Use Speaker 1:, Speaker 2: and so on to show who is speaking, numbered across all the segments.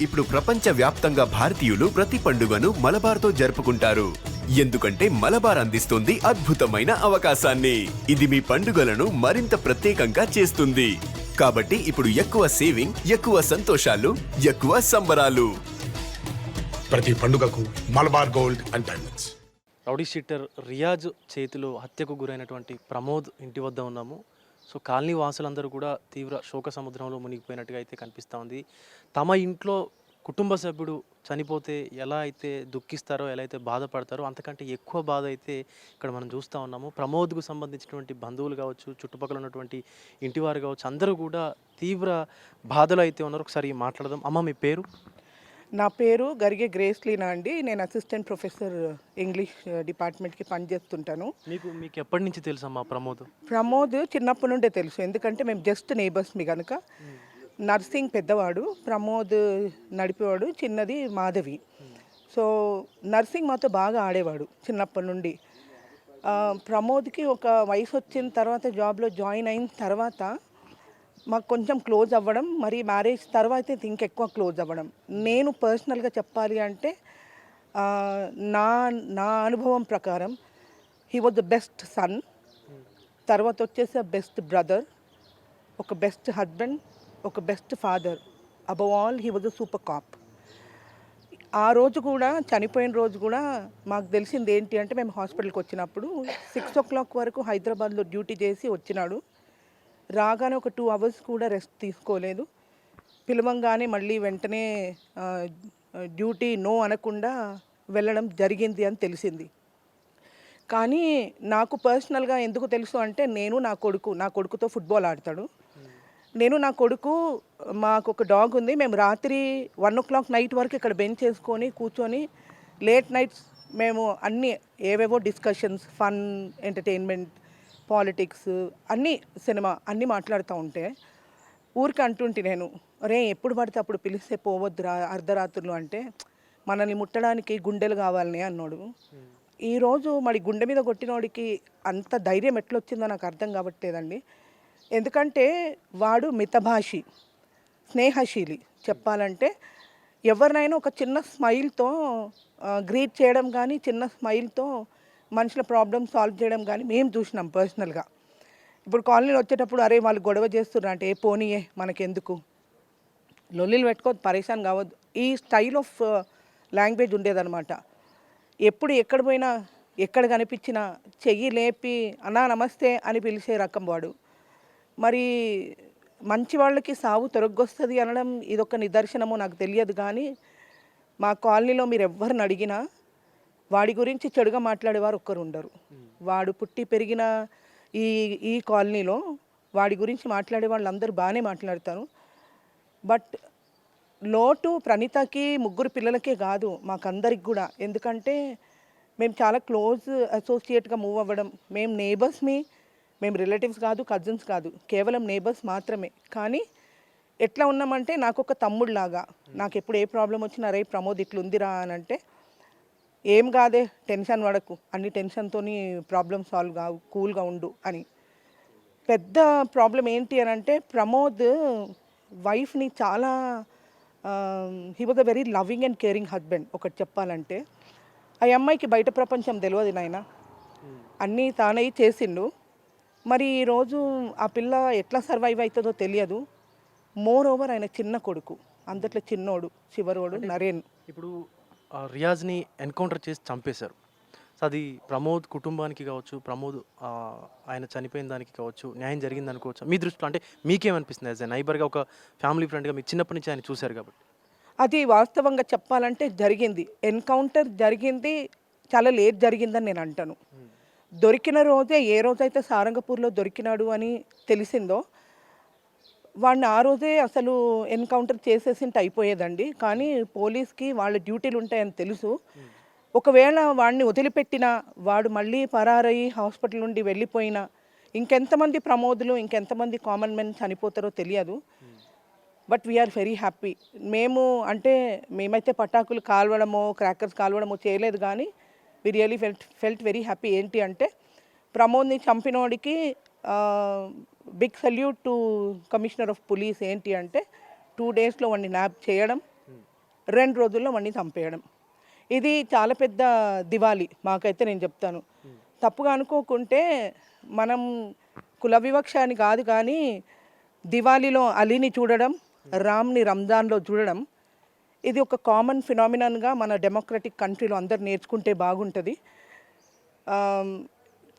Speaker 1: ఇప్పుడు ప్రపంచ వ్యాప్తంగా భారతీయులు ప్రతి పండుగను మలబార్తో జరుపుకుంటారు. ఎందుకంటే మలబార్ అందిస్తుంది అద్భుతమైన అవకాశాన్ని. ఇది మీ పండుగలను మరింత ప్రత్యేకంగా చేస్తుంది. కాబట్టి ఇప్పుడు ఎక్కువ సేవింగ్, ఎక్కువ సంతోషాలు, ఎక్కువ సంబరాలు.
Speaker 2: ప్రతి పండుగకు Malabar gold and diamonds.
Speaker 3: Rowdy sheeter Riyaz చేతిలో హత్యకు గురైనటువంటి ప్రమోద్ ఇంటి వద్ద ఉన్నాము. సో కాలనీ వాసులందరూ కూడా తీవ్ర శోక సముద్రంలో మునిగిపోయినట్టుగా అయితే కనిపిస్తూ ఉంది. తమ ఇంట్లో కుటుంబ సభ్యుడు చనిపోతే ఎలా అయితే దుఃఖిస్తారో, ఎలా అయితే బాధపడతారో అంతకంటే ఎక్కువ బాధ అయితే ఇక్కడ మనం చూస్తూ ఉన్నాము. ప్రమోద్కు సంబంధించినటువంటి బంధువులు కావచ్చు, చుట్టుపక్కల ఉన్నటువంటి ఇంటివారు కావచ్చు, అందరూ కూడా తీవ్ర బాధలు అయితే ఉన్నారు. ఒకసారి మాట్లాడదాం. అమ్మ, మీ పేరు?
Speaker 4: నా పేరు గరిగే గ్రేస్లీనా అండి. నేను అసిస్టెంట్ ప్రొఫెసర్ ఇంగ్లీష్ డిపార్ట్మెంట్కి పనిచేస్తుంటాను.
Speaker 3: మీకు ఎప్పటి నుంచి తెలుసమ్మా ప్రమోద్?
Speaker 4: ప్రమోద్ చిన్నప్పటి నుండే తెలుసు, ఎందుకంటే మేము జస్ట్ నేబర్స్మి కనుక. నర్సింగ్ పెద్దవాడు, ప్రమోద్ నడిపేవాడు, చిన్నది మాధవి. సో నర్సింగ్ మాతో బాగా ఆడేవాడు చిన్నప్పటి నుండి. ప్రమోద్కి ఒక వయసు వచ్చిన తర్వాత జాబ్లో జాయిన్ అయిన తర్వాత మాకు కొంచెం క్లోజ్ అవ్వడం, మరి మ్యారేజ్ తర్వాత ఇంకెక్కువ క్లోజ్ అవ్వడం. నేను పర్సనల్గా చెప్పాలి అంటే నా నా అనుభవం ప్రకారం he was the best son, తర్వాత వచ్చేసి బెస్ట్ బ్రదర్, ఒక బెస్ట్ హస్బెండ్, ఒక best father. Above all he was a super cop. ఆ రోజు కూడా, చనిపోయిన రోజు కూడా మాకు తెలిసింది ఏంటి అంటే, మేము హాస్పిటల్కి వచ్చినప్పుడు 6 o'clock వరకు హైదరాబాద్లో డ్యూటీ చేసి వచ్చినాడు. రాగానే ఒక 2 hours కూడా రెస్ట్ తీసుకోలేదు. పిలవంగానే మళ్ళీ వెంటనే డ్యూటీ నో అనకుండా వెళ్ళడం జరిగింది అని తెలిసింది. కానీ నాకు పర్సనల్గా ఎందుకు తెలుసు అంటే, నా కొడుకుతో ఫుట్బాల్ ఆడతాడు. నా కొడుకు, మాకు ఒక డాగ్ ఉంది. మేము రాత్రి 1 o'clock నైట్ వరకు ఇక్కడ బెంచ్ చేసుకొని కూర్చొని లేట్ నైట్స్ మేము అన్నీ ఏవేవో డిస్కషన్స్, ఫన్, ఎంటర్టైన్మెంట్, పాలిటిక్స్, అన్నీ, సినిమా అన్నీ మాట్లాడుతూ ఉంటే ఊరికి అంటుంటే నేను, అరే ఎప్పుడు పడితే అప్పుడు పిలిస్తే పోవద్దురా అర్ధరాత్రులు అంటే, మనల్ని ముట్టడానికి గుండెలు కావాలని అన్నాడు. ఈరోజు మరి గుండె మీద కొట్టినోడికి అంత ధైర్యం ఎట్లొచ్చిందో నాకు అర్థం కావట్లేదండి. ఎందుకంటే వాడు మితభాషి, స్నేహశీలి. చెప్పాలంటే ఎవరినైనా ఒక చిన్న స్మైల్తో గ్రీట్ చేయడం కానీ, చిన్న స్మైల్తో మనుషుల ప్రాబ్లమ్ సాల్వ్ చేయడం కానీ మేము చూసినాం పర్సనల్గా. ఇప్పుడు కాలనీలో వచ్చేటప్పుడు అరే వాళ్ళు గొడవ చేస్తున్నారు అంటే, పోనీయే మనకెందుకు, లొల్లిలు పెట్టుకోవద్దు, పరేషాన్ కావద్దు, ఈ స్టైల్ ఆఫ్ లాంగ్వేజ్ ఉండేదన్నమాట. ఎప్పుడు ఎక్కడ పోయినా, ఎక్కడ కనిపించినా చెయ్యి లేపి అన్నా నమస్తే అని పిలిచే రకం వాడు. మరి మంచి వాళ్ళకి సావు తొరగొస్తుంది అనడం ఇదొక నిదర్శనమో నాకు తెలియదు. కానీ మా కాలనీలో మీరు ఎవరిని అడిగినా వాడి గురించి చెడుగా మాట్లాడేవారు ఒక్కరు ఉండరు. వాడు పుట్టి పెరిగిన ఈ కాలనీలో వాడి గురించి మాట్లాడే వాళ్ళందరూ బాగానే మాట్లాడతారు. బట్ లోటు ప్రణీతకి, 3 పిల్లలకే కాదు, మాకందరికి కూడా. ఎందుకంటే మేము చాలా క్లోజ్ అసోసియేట్గా మూవ్ అవ్వడం. మేము నేబర్స్మి, మేము రిలేటివ్స్ కాదు, కజిన్స్ కాదు, కేవలం నేబర్స్ మాత్రమే. కానీ ఎట్లా ఉన్నామంటే, నాకు ఒక తమ్ముడులాగా. నాకు ఎప్పుడు ఏ ప్రాబ్లం వచ్చినా, రే ప్రమోద్ ఇట్లుందిరా అని అంటే, ఏం కాదే, టెన్షన్ పడకు, అన్ని టెన్షన్తో ప్రాబ్లమ్ సాల్వ్ కావు, కూల్గా ఉండు అని. పెద్ద ప్రాబ్లం ఏంటి అని అంటే, ప్రమోద్ వైఫ్ని చాలా, he was a very loving and caring husband. ఒకటి చెప్పాలంటే, ఆ అమ్మాయికి బయట ప్రపంచం తెలియదు నాయన, అన్నీ తానై చేసిండు. మరి ఈరోజు ఆ పిల్ల ఎట్లా సర్వైవ్ అవుతుందో తెలియదు. మోర్ ఓవర్ ఆయన చిన్న కొడుకు, అందట్లో చిన్నోడు, చివరోడు నరేన్.
Speaker 3: ఇప్పుడు రియాజ్ని ఎన్కౌంటర్ చేసి చంపేశారు. సో అది ప్రమోద్ కుటుంబానికి కావచ్చు, ప్రమోద్ ఆయన చనిపోయిన దానికి కావచ్చు, న్యాయం జరిగింది అనుకోవచ్చు మీ దృష్టిలో? అంటే మీకేమనిపిస్తుంది యాజ్ ఎ నైబర్గా, ఒక ఫ్యామిలీ ఫ్రెండ్గా, మీకు చిన్నప్పటి నుంచి ఆయన చూశారు కాబట్టి?
Speaker 4: అది వాస్తవంగా చెప్పాలంటే జరిగింది, ఎన్కౌంటర్ జరిగింది, చాలా లేట్ జరిగిందని నేను అంటాను. దొరికిన రోజే, ఏ రోజైతే సారంగపూర్లో దొరికినాడు అని తెలిసిందో, వాడిని ఆ రోజే అసలు ఎన్కౌంటర్ చేసేసింటే అయిపోయేదండి. కానీ పోలీస్కి వాళ్ళ డ్యూటీలు ఉంటాయని తెలుసు. ఒకవేళ వాడిని వదిలిపెట్టినా, వాడు మళ్ళీ పరారయ్యి హాస్పిటల్ నుండి వెళ్ళిపోయినా, ఇంకెంతమంది ప్రమోదులు, ఇంకెంతమంది కామన్ మెన్ చనిపోతారో తెలియదు. But we are very happy. మేమైతే పటాకులు కాల్వడమో, క్రాకర్స్ కాల్వడమో చేయలేదు. కానీ we really felt very happy. ఏంటి అంటే, ప్రమోద్ని చంపినోడికి big salute to commissioner of police. ఏంటి అంటే 2 daysలో వాడిని న్యాప్ చేయడం, 2 రోజుల్లో వాడిని చంపేయడం. ఇది చాలా పెద్ద దివాళీ మాకైతే నేను చెప్తాను. తప్పుగా అనుకోకుంటే మనం కుల వివక్ష అని కాదు కానీ దివాళీలో అలీని చూడడం, రామ్ని రంజాన్లో చూడడం ఇది ఒక కామన్ ఫినామినన్గా మన డెమోక్రటిక్ కంట్రీలో అందరు నేర్చుకుంటే బాగుంటుంది.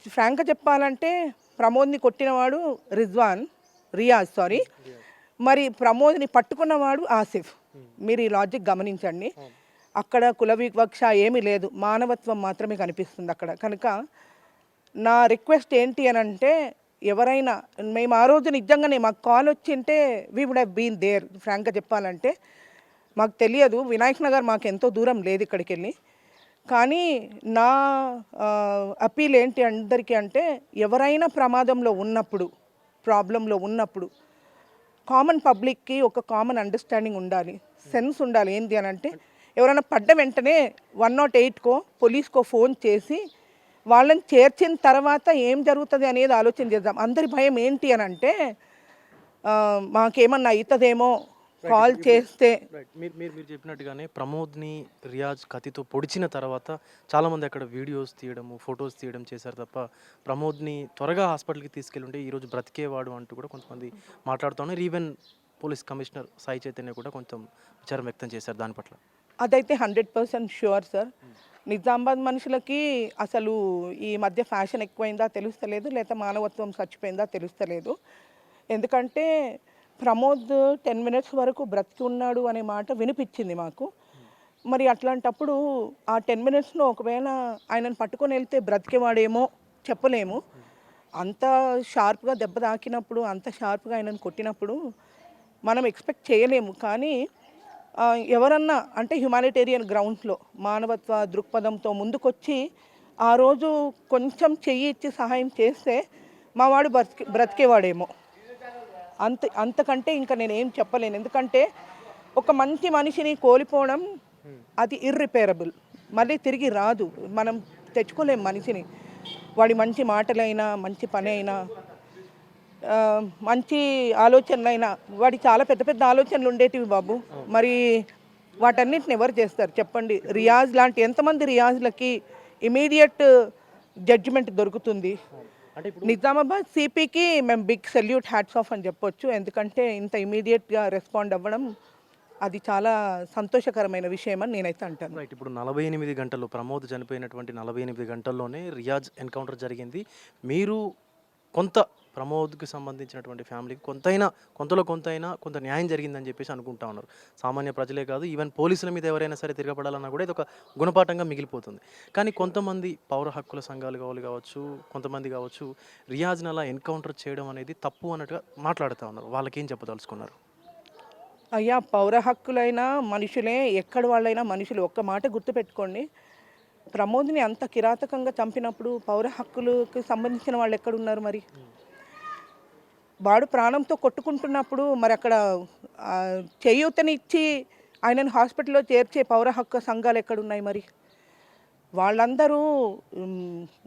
Speaker 4: ఫ్రాంక్గా చెప్పాలంటే ప్రమోద్ని కొట్టినవాడు రియాజ్ మరి ప్రమోద్ని పట్టుకున్నవాడు ఆసిఫ్. మీరు ఈ లాజిక్ గమనించండి. అక్కడ కుల వివక్ష ఏమీ లేదు, మానవత్వం మాత్రమే కనిపిస్తుంది అక్కడ. కనుక నా రిక్వెస్ట్ ఏంటి అని అంటే ఎవరైనా మేము ఆ రోజు నిజంగానే మాకు కాల్ వచ్చింటే we would have been there. ఫ్రాంక్గా చెప్పాలంటే మాకు తెలియదు, వినాయక్ నగర్ మాకు ఎంతో దూరం లేదు ఇక్కడికి వెళ్ళి. కానీ నా అపీల్ ఏంటి అందరికీ అంటే ఎవరైనా ప్రమాదంలో ఉన్నప్పుడు, ప్రాబ్లంలో ఉన్నప్పుడు కామన్ పబ్లిక్కి ఒక కామన్ అండర్స్టాండింగ్ ఉండాలి, సెన్స్ ఉండాలి. ఏంటి అని అంటే ఎవరైనా పడ్డ వెంటనే 108కో పోలీస్కో ఫోన్ చేసి వాళ్ళని చేర్చిన తర్వాత ఏం జరుగుతుంది అనేది ఆలోచన చేద్దాం. అందరి భయం ఏంటి అని అంటే మాకేమన్నా అవుతుందేమో కాల్ చేస్తే.
Speaker 3: మీరు చెప్పినట్టుగానే ప్రమోద్ని రియాజ్ కత్తితో పొడిచిన తర్వాత చాలామంది అక్కడ వీడియోస్ తీయడము, ఫొటోస్ తీయడం చేశారు తప్ప ప్రమోద్ని త్వరగా హాస్పిటల్కి తీసుకెళ్ళుంటే ఈరోజు బ్రతికేవాడు అంటూ కూడా కొంతమంది మాట్లాడుతున్నారు. Even police commissioner Sai Chaitanya కూడా కొంచెం విచారం వ్యక్తం చేశారు దాని పట్ల.
Speaker 4: అదైతే 100% ష్యూర్ సార్. నిజామాబాద్ మనుషులకి అసలు ఈ మధ్య ఫ్యాషన్ ఎక్కువైందా తెలుస్తలేదు, లేదా మానవత్వం చచ్చిపోయిందా తెలుస్తలేదు. ఎందుకంటే ప్రమోద్ 10 minutes వరకు బ్రతికి ఉన్నాడు అనే మాట వినిపించింది మాకు. మరి అట్లాంటప్పుడు ఆ 10 minutesలో ఒకవేళ ఆయనను పట్టుకొని వెళ్తే బ్రతికేవాడేమో చెప్పలేము. అంత షార్ప్గా దెబ్బ తాకినప్పుడు, అంత షార్ప్గా ఆయనను కొట్టినప్పుడు మనం ఎక్స్పెక్ట్ చేయలేము. కానీ ఎవరన్నా అంటే హ్యుమానిటేరియన్ గ్రౌండ్స్లో మానవత్వ దృక్పథంతో ముందుకొచ్చి ఆ రోజు కొంచెం చెయ్యి ఇచ్చి సహాయం చేస్తే మా వాడు బ్రతికేవాడేమో. అంతకంటే ఇంకా నేనేం చెప్పలేను. ఎందుకంటే ఒక మంచి మనిషిని కోల్పోవడం అది ఇర్రిపేరబుల్, మళ్ళీ తిరిగి రాదు. మనం తెచ్చుకోలేం మనిషిని. వాడి మంచి మాటలైనా, మంచి పని అయినా, మంచి ఆలోచనలైనా, వాడి చాలా పెద్ద పెద్ద ఆలోచనలు ఉండేటివి బాబు. మరి వాటన్నిటిని ఎవరు చేస్తారు చెప్పండి? రియాజ్ లాంటి ఎంతమంది రియాజ్లకి ఇమీడియట్ జడ్జిమెంట్ దొరుకుతుంది. నిజామాబాద్ సిపికి మేము బిగ్ సెల్యూట్, హ్యాట్స్ ఆఫ్ అని చెప్పొచ్చు. ఎందుకంటే ఇంత ఇమీడియట్గా రెస్పాండ్ అవ్వడం అది చాలా సంతోషకరమైన విషయం అని నేనైతే అంటాను.
Speaker 3: రైట్. ఇప్పుడు 48 గంటలు ప్రమోద్ చనిపోయినటువంటి 48 గంటల్లోనే రియాజ్ ఎన్కౌంటర్ జరిగింది. మీరు కొంత ప్రమోద్కి సంబంధించినటువంటి ఫ్యామిలీకి కొంత న్యాయం జరిగిందని చెప్పేసి అనుకుంటా ఉన్నారు. సామాన్య ప్రజలే కాదు, ఈవెన్ పోలీసుల మీద ఎవరైనా సరే తిరగబడాలన్నా కూడా ఇది ఒక గుణపాఠంగా మిగిలిపోతుంది. కానీ కొంతమంది పౌర హక్కుల సంఘాలు కావచ్చు, కొంతమంది కావచ్చు, రియాజ్ని అలా ఎన్కౌంటర్ చేయడం అనేది తప్పు అన్నట్టుగా మాట్లాడుతూ ఉన్నారు. వాళ్ళకి ఏం చెప్పదలుచుకున్నారు?
Speaker 4: అయ్యా, పౌర హక్కులైనా మనుషులే, ఎక్కడ వాళ్ళైనా మనుషులు. ఒక్క మాట గుర్తుపెట్టుకోండి, ప్రమోద్ని అంత కిరాతకంగా చంపినప్పుడు పౌర హక్కులకు సంబంధించిన వాళ్ళు ఎక్కడున్నారు? మరి వాడు ప్రాణంతో కొట్టుకుంటున్నప్పుడు మరి అక్కడ చేయూతనిచ్చి ఆయనను హాస్పిటల్లో చేర్చే పౌర హక్కు సంఘాలు ఎక్కడున్నాయి? మరి వాళ్ళందరూ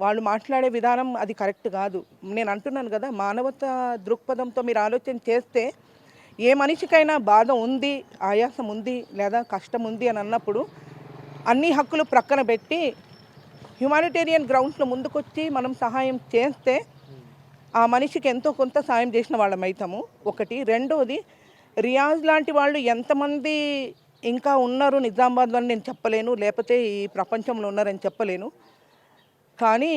Speaker 4: వాళ్ళు మాట్లాడే విధానం అది కరెక్ట్ కాదు. నేను అంటున్నాను కదా, మానవత దృక్పథంతో మీరు ఆలోచన చేస్తే ఏ మనిషికైనా బాధ ఉంది, ఆయాసం ఉంది, లేదా కష్టం ఉంది అని అన్నప్పుడు అన్ని హక్కులు ప్రక్కన పెట్టి హ్యుమానిటేరియన్ గ్రౌండ్స్లో ముందుకొచ్చి మనం సహాయం చేస్తే ఆ మనిషికి ఎంతో కొంత సాయం చేసిన వాళ్ళం అవుతాము. ఒకటి. రెండోది, రియాజ్ లాంటి వాళ్ళు ఎంతమంది ఇంకా ఉన్నారు నిజామాబాద్లో అని నేను చెప్పలేను, లేకపోతే ఈ ప్రపంచంలో ఉన్నారని చెప్పలేను. కానీ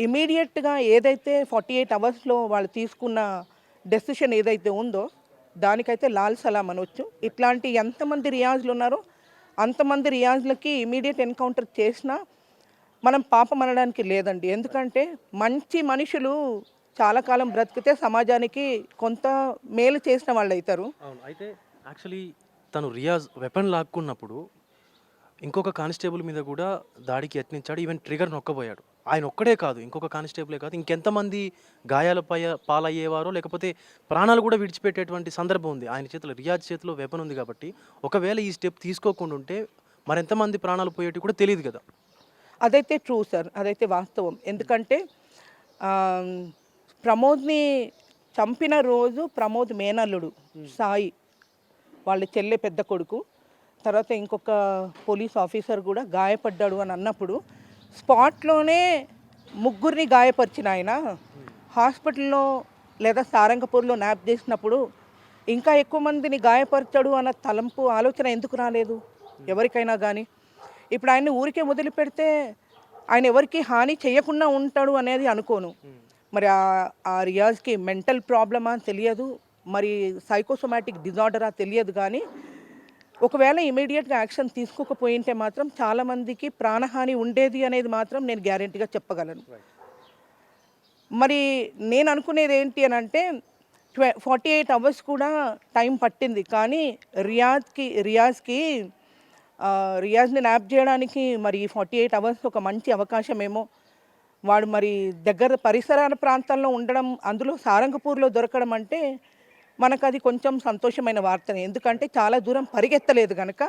Speaker 4: ఇమీడియట్గా ఏదైతే 48 అవర్స్లో వాళ్ళు తీసుకున్న డెసిషన్ ఏదైతే ఉందో దానికైతే లాల్ సలాం అనవచ్చు. ఇట్లాంటి ఎంతమంది రియాజ్లు ఉన్నారో అంతమంది రియాజ్లకి ఇమీడియట్ ఎన్కౌంటర్ చేసినా మనం పాపం అనడానికి లేదండి. ఎందుకంటే మంచి మనుషులు చాలా కాలం బ్రతికితే సమాజానికి కొంత మేలు చేసిన వాళ్ళు అవుతారు.
Speaker 3: అవును. అయితే యాక్చువల్లీ తను రియాజ్ వెపన్ లాక్కున్నప్పుడు ఇంకొక కానిస్టేబుల్ మీద కూడా దాడికి యత్నించాడు, ఈవెన్ ట్రిగర్ నొక్కబోయాడు. ఆయన ఒక్కడే కాదు, ఇంకొక కానిస్టేబులే కాదు, ఇంకెంతమంది గాయాలపై పాలయ్యేవారో, లేకపోతే ప్రాణాలు కూడా విడిచిపెట్టేటువంటి సందర్భం ఉంది. ఆయన చేతిలో, రియాజ్ చేతిలో వెపన్ ఉంది కాబట్టి ఒకవేళ ఈ స్టెప్ తీసుకోకుండా ఉంటే మరెంతమంది ప్రాణాలు పోయేటి కూడా తెలియదు కదా.
Speaker 4: అదైతే ట్రూ సార్, అదైతే వాస్తవం. ఎందుకంటే ప్రమోద్ని చంపిన రోజు ప్రమోద్ మేనల్లుడు సాయి వాళ్ళ చెల్లె పెద్ద కొడుకు తర్వాత ఇంకొక పోలీస్ ఆఫీసర్ కూడా గాయపడ్డాడు అని అన్నప్పుడు స్పాట్లోనే ముగ్గురిని గాయపరిచిన ఆయన హాస్పిటల్లో లేదా సారంగపూర్లో న్యాప్ చేసినప్పుడు ఇంకా ఎక్కువ మందిని గాయపరచడు అన్న తలంపు ఆలోచన ఎందుకు రాలేదు ఎవరికైనా కానీ? ఇప్పుడు ఆయన్ని ఊరికే వదిలిపెడితే ఆయన ఎవరికి హాని చేయకుండా ఉంటాడు అనేది అనుకోను. మరి ఆ రియాజ్కి మెంటల్ ప్రాబ్లమా తెలియదు, మరి సైకోసోమాటిక్ డిజార్డరా తెలియదు, కానీ ఒకవేళ ఇమీడియట్గా యాక్షన్ తీసుకోకపోయింటే మాత్రం చాలామందికి ప్రాణహాని ఉండేది అనేది మాత్రం నేను గ్యారెంటీగా చెప్పగలను. మరి నేను అనుకునేది ఏంటి అని అంటే 48 అవర్స్ కూడా టైం పట్టింది, కానీ రియాజ్ని న్యాప్ చేయడానికి మరి 48 అవర్స్ ఒక మంచి అవకాశమేమో. వాడు మరి దగ్గర పరిసరాల ప్రాంతాల్లో ఉండడం, అందులో సారంగపూర్లో దొరకడం అంటే మనకు అది కొంచెం సంతోషమైన వార్తనే. ఎందుకంటే చాలా దూరం పరిగెత్తలేదు కనుక.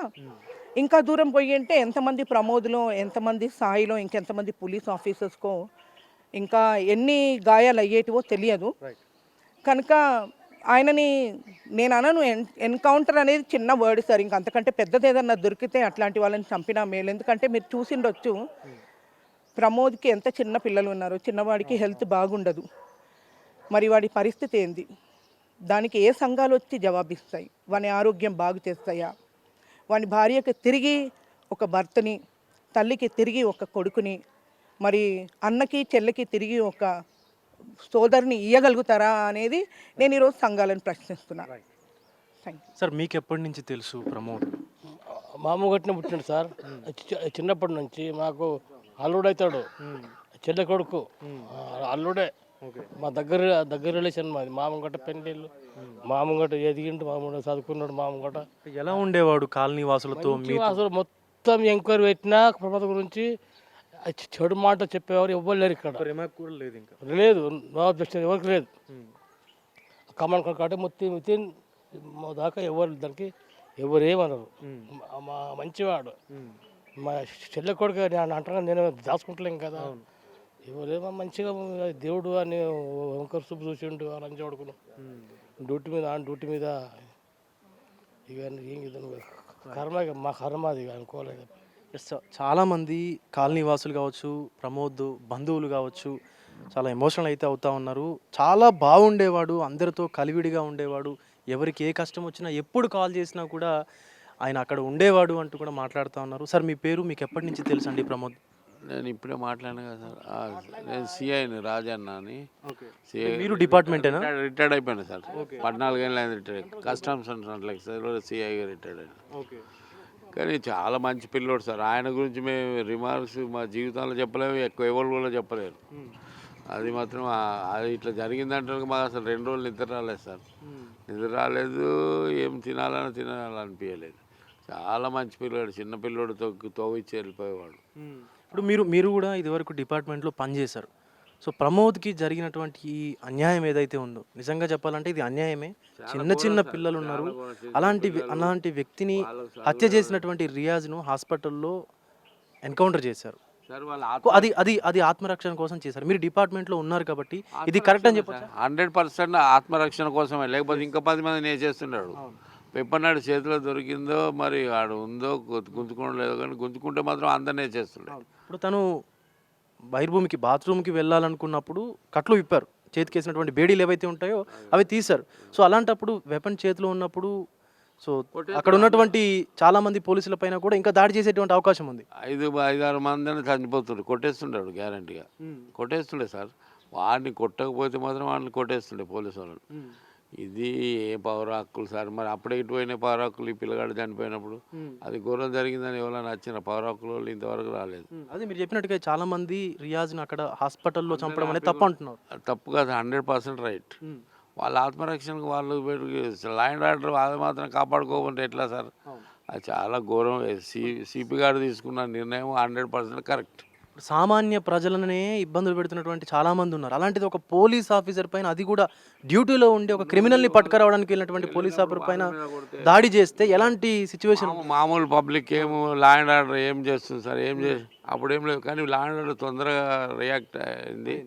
Speaker 4: ఇంకా దూరం పోయి అంటే ఎంతమంది ప్రమోద్లో, ఎంతమంది సాయిలో, ఇంకెంతమంది పోలీస్ ఆఫీసర్స్కో ఇంకా ఎన్ని గాయాలు అయ్యేటివో తెలియదు. కనుక ఆయనని నేను అనను, ఎన్కౌంటర్ అనేది చిన్న వర్డ్ సార్, ఇంక అంతకంటే పెద్దది ఏదన్నా దొరికితే అట్లాంటి వాళ్ళని చంపినా మేలు. ఎందుకంటే మీరు చూసిండొచ్చు ప్రమోద్కి ఎంత చిన్న పిల్లలు ఉన్నారు, చిన్నవాడికి హెల్త్ బాగుండదు. మరి వాడి పరిస్థితి ఏంది? దానికి ఏ సంఘాలు వచ్చి జవాబిస్తాయి? వాని ఆరోగ్యం బాగు చేస్తాయా? వాని భార్యకి తిరిగి ఒక భర్తని, తల్లికి తిరిగి ఒక కొడుకుని, మరి అన్నకి చెల్లికి తిరిగి ఒక సోదరిని ఇయ్యగలుగుతారా అనేది నేను ఈరోజు సంఘాలను ప్రశ్నిస్తున్నా. Thank you
Speaker 3: sir. మీకు ఎప్పటి నుంచి తెలుసు ప్రమోద్?
Speaker 5: మామూగట్టిన పుట్టినాడు సార్. చిన్నప్పటి నుంచి మాకు అల్లుడవుతాడు, చెల్లె కొడుకు అల్లుడే. మా దగ్గర రిలేషన్ మాది. మామగట్ట పెళ్ళిళ్ళు, మామగట్ట ఎదిగిండు, మామూలు చదువుకున్నాడు. మామగట్ట
Speaker 3: ఎలా ఉండేవాడు కాలనీ వాసులతో?
Speaker 5: అసలు మొత్తం ఎంక్వైరీ పెట్టినా ప్రమాద గురించి చెడు మాట చెప్పేవారు ఎవ్వరు లేరు ఇక్కడ.
Speaker 3: కూడా లేదు, ఇంకా
Speaker 5: లేదు, నో అబ్జెక్షన్ ఎవరికి లేదు. కమాండ్ కాబట్టి మొత్తం దాకా ఎవరు దానికి ఎవరు ఏమన్నారు. మా మంచివాడు, మా చెల్లె కొడుకు అంటాను, నేను దాచుకుంటలేం కదా. ఎవరేమో మంచిగా దేవుడు అని వంకర చూపు చూసిండు అని అంచి పడుకున్నాం. డ్యూటీ మీద ఇక ఏం కర్మ, మా కర్మ అది అనుకోలేదు.
Speaker 3: చాలామంది కాలనీ వాసులు కావచ్చు, ప్రమోద్ బంధువులు కావచ్చు, చాలా ఎమోషనల్ అయితే అవుతా ఉన్నారు. చాలా బాగుండేవాడు, అందరితో కలివిడిగా ఉండేవాడు, ఎవరికి ఏ కష్టం వచ్చినా ఎప్పుడు కాల్ చేసినా కూడా ఆయన అక్కడ ఉండేవాడు అంటూ కూడా మాట్లాడుతూ ఉన్నారు. సార్ మీ పేరు, మీకు ఎప్పటి నుంచి తెలుసు అండి ప్రమోద్?
Speaker 6: నేను ఇప్పుడే మాట్లాడినా కదా సార్. నేను సిఐని రాజన్న అని.
Speaker 3: మీరు డిపార్ట్మెంటేనా?
Speaker 6: రిటైర్డ్ అయిపోయినా సార్. 14 ఏళ్ళు అయింది రిటైర్డ్. కస్టమ్స్ అంటున్నట్లే సార్, సిఐగా రిటైర్డ్ అయినా. కానీ చాలా మంచి పిల్లోడు సార్. ఆయన గురించి మేము రిమార్క్స్ మా జీవితంలో చెప్పలేము, ఎక్కువ ఎవరు కూడా చెప్పలేరు. అది మాత్రం అది ఇట్లా జరిగిందంటే మాకు అసలు 2 రోజులు నిద్ర రాలేదు సార్. నిద్ర రాలేదు, ఏం తినాలనిపించలేదు. చాలా మంచి పిల్లోడు, చిన్న పిల్లోడు తోవిచ్చి వెళ్ళిపోయేవాడు.
Speaker 3: ఇప్పుడు మీరు కూడా ఇదివరకు డిపార్ట్మెంట్లో పనిచేశారు. సో ప్రమోద్కి జరిగినటువంటి ఈ అన్యాయం ఏదైతే ఉందో, నిజంగా చెప్పాలంటే ఇది అన్యాయమే. చిన్న పిల్లలు ఉన్నారు, అలాంటి వ్యక్తిని హత్య చేసినటువంటి రియాజ్ను హాస్పిటల్లో ఎన్కౌంటర్ చేశారు. అది ఆత్మరక్షణ కోసం చేశారు. మీరు డిపార్ట్మెంట్లో ఉన్నారు కాబట్టి ఇది కరెక్ట్ అని చెప్పచ్చు.
Speaker 6: 100% ఆత్మరక్షణ కోసమే, లేకపోతే ఇంకా 10 మంది నేను చేస్తున్నాడు. పెప్పన్నాడు చేతిలో దొరికిందో మరి ఆడు ఉందో గుంజుకోవడం లేదో, కానీ గుంజుకుంటే మాత్రం అందరినీ చేస్తున్నాడు.
Speaker 3: ఇప్పుడు తను బహిర్భూమికి బాత్రూమ్కి వెళ్ళాలనుకున్నప్పుడు కట్లు విప్పారు, చేతికి వేసినటువంటి బేడీలు ఏవైతే ఉంటాయో అవి తీశారు. సో అలాంటప్పుడు వెపన్ చేతిలో ఉన్నప్పుడు సో అక్కడ ఉన్నటువంటి చాలా మంది పోలీసుల పైన కూడా ఇంకా దాడి చేసేటువంటి అవకాశం ఉంది.
Speaker 6: 5-6 మందిని చనిపోతుండే, కొట్టేస్తుండాడు గ్యారంటీగా. కొట్టేస్తుండే సార్. వాడిని కొట్టకపోతే మాత్రం వాళ్ళని కొట్టేస్తుండే పోలీసు వాళ్ళని. ఇది ఏ పౌర హక్కులు సార్? మరి అప్పుడే ఇటు పోయిన పౌర హక్కులు ఈ పిల్లగాడు చనిపోయినప్పుడు అది ఘోరం జరిగిందని ఎవరైనా వచ్చిన పౌర హక్కులు వాళ్ళు ఇంతవరకు రాలేదు.
Speaker 3: అదే మీరు చెప్పినట్టుగా చాలా మంది రియాజ్ని అక్కడ హాస్పిటల్లో చంపడం అనేది తప్పు అంటున్నారు.
Speaker 6: తప్పు కాదు, 100% రైట్. వాళ్ళ ఆత్మరక్షణకు వాళ్ళు లా అండ్ ఆర్డర్ అది మాత్రం కాపాడుకోకుంటే ఎట్లా సార్? అది చాలా ఘోరం. సిపి గారు తీసుకున్న నిర్ణయం 100% కరెక్ట్.
Speaker 3: సామాన్య ప్రజలనే ఇబ్బందులు పెడుతున్నటువంటి చాలా మంది ఉన్నారు. అలాంటిది ఒక పోలీస్ ఆఫీసర్ పైన, అది కూడా డ్యూటీలో ఉండి ఒక క్రిమినల్ని పట్టుకురావడానికి వెళ్ళినటువంటి పోలీస్ ఆఫీసర్ పైన దాడి చేస్తే ఎలాంటి సిచ్యువేషన్?
Speaker 6: మామూలు పబ్లిక్ ఏమో లా అండ్ ఆర్డర్ ఏం చేస్తుంది సార్? ఏం చేసి అప్పుడు ఏం లేదు, కానీ లా అండ్ ఆర్డర్ తొందరగా రియాక్ట్ అయింది.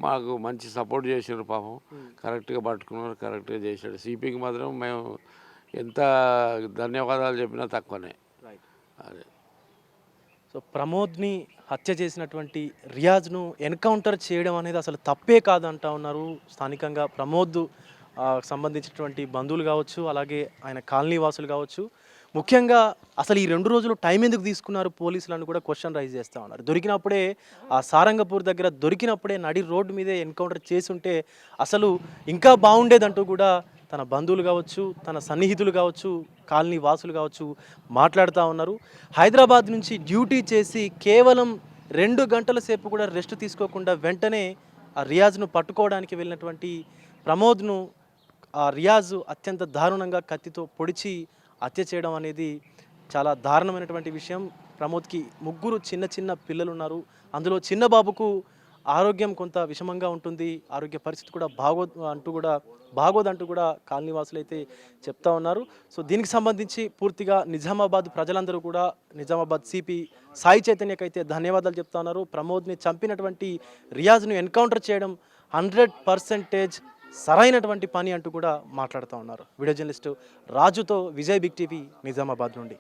Speaker 6: మాకు మంచి సపోర్ట్ చేసారు పాపం. కరెక్ట్గా పట్టుకున్నారు, కరెక్ట్గా చేశాడు. సిపికి మాత్రం మేము ఎంత ధన్యవాదాలు చెప్పినా తక్కువనే. అదే
Speaker 3: సో ప్రమోద్ని హత్య చేసినటువంటి రియాజ్ను ఎన్కౌంటర్ చేయడం అనేది అసలు తప్పే కాదంటా ఉన్నారు స్థానికంగా ప్రమోద్ సంబంధించినటువంటి బంధువులు కావచ్చు, అలాగే ఆయన కాలనీ వాసులు కావచ్చు. ముఖ్యంగా అసలు ఈ 2 రోజులు టైం ఎందుకు తీసుకున్నారు పోలీసులను కూడా క్వశ్చన్ రైజ్ చేస్తూ ఉన్నారు. దొరికినప్పుడే ఆ సారంగపూర్ దగ్గర దొరికినప్పుడే నడి రోడ్డు మీదే ఎన్కౌంటర్ చేసి ఉంటే అసలు ఇంకా బాగుండేదంటూ కూడా తన బంధువులు కావచ్చు, తన సన్నిహితులు కావచ్చు, కాలనీ వాసులు కావచ్చు మాట్లాడుతూ ఉన్నారు. హైదరాబాద్ నుంచి డ్యూటీ చేసి కేవలం 2 గంటల సేపు కూడా రెస్ట్ తీసుకోకుండా వెంటనే ఆ రియాజ్ను పట్టుకోవడానికి వెళ్ళినటువంటి ప్రమోద్ను ఆ రియాజ్ అత్యంత దారుణంగా కత్తితో పొడిచి హత్య చేయడం అనేది చాలా దారుణమైనటువంటి విషయం. ప్రమోద్కి 3 చిన్న పిల్లలు ఉన్నారు. అందులో చిన్న బాబుకు ఆరోగ్యం కొంత విషమంగా ఉంటుంది, ఆరోగ్య పరిస్థితి కూడా బాగోదంటూ కూడా కాలనీ వాసులు అయితే చెప్తా ఉన్నారు. సో దీనికి సంబంధించి పూర్తిగా నిజామాబాద్ ప్రజలందరూ కూడా నిజామాబాద్ సిపి సాయి చైతన్యకైతే ధన్యవాదాలు చెప్తా ఉన్నారు. ప్రమోద్ని చంపినటువంటి రియాజ్ను ఎన్కౌంటర్ చేయడం 100% సరైనటువంటి పని అంటూ కూడా మాట్లాడుతూ ఉన్నారు. వీడియో జర్నలిస్టు రాజుతో విజయ్ బిగ్ టీవీ నిజామాబాద్ నుండి.